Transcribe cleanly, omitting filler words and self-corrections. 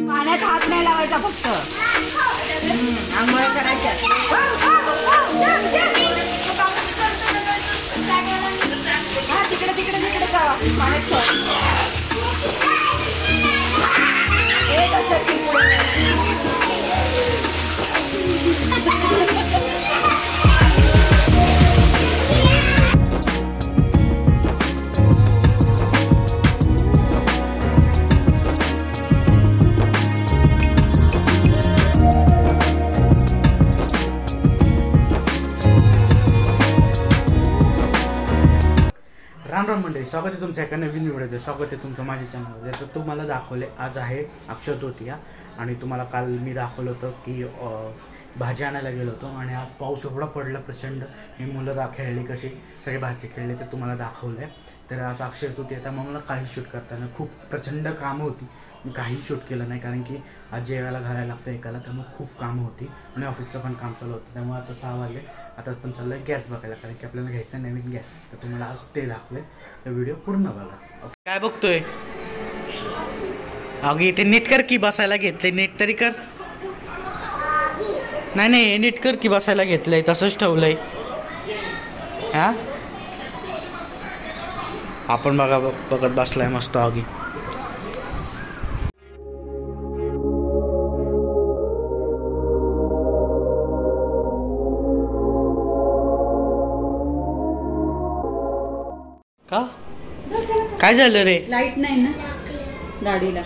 पाण्यात हात नाही लावायचा फक्त आंघोळ करायच्या तिकडे तिकडे तिकडे जावा पाण्यात राम मंडळी, स्वागत आहे तुमचं एका नवीन व्हिडिओचं. स्वागत आहे तुमचं माझ्या चॅनलवर. तर तुम्हाला दाखवले आज आहे अक्षय तृतीया आणि तुम्हाला काल मी दाखवलं होतं की भाजी आणायला गेलो होतो आणि आज पाऊस एवढा पडला प्रचंड. ही मुलं खेळली कशी सगळे भाजी खेळले ते तुम्हाला दाखवलं आहे. तर आज अक्षय तृतीया त्यामुळे मला काही शूट करताना खूप प्रचंड कामं होती. मी काही शूट केलं नाही कारण की आज जेवायला घालायला लागतं एकाला, त्यामुळे खूप कामं होती आणि ऑफिसचं पण काम चालू होतं. त्यामुळे आता 6 वाजले. आता पण चाललं आहे गॅस बघायला कारण की आपल्याला घ्यायचा नवीन गॅस. तर तुम्हाला आज ते दाखवले. तर व्हिडिओ पूर्ण बघा. काय बघतोय अगं? इथे नीट कर की बसायला घेतले, नीट तरी कर. नाही नाही नीट कर की बसायला घेतलंय तसंच ठेवलंय. हा आपण बघा बघत बसलाय मस्त आगी. का काय झालं रे? लाईट नाही ना गाडीला.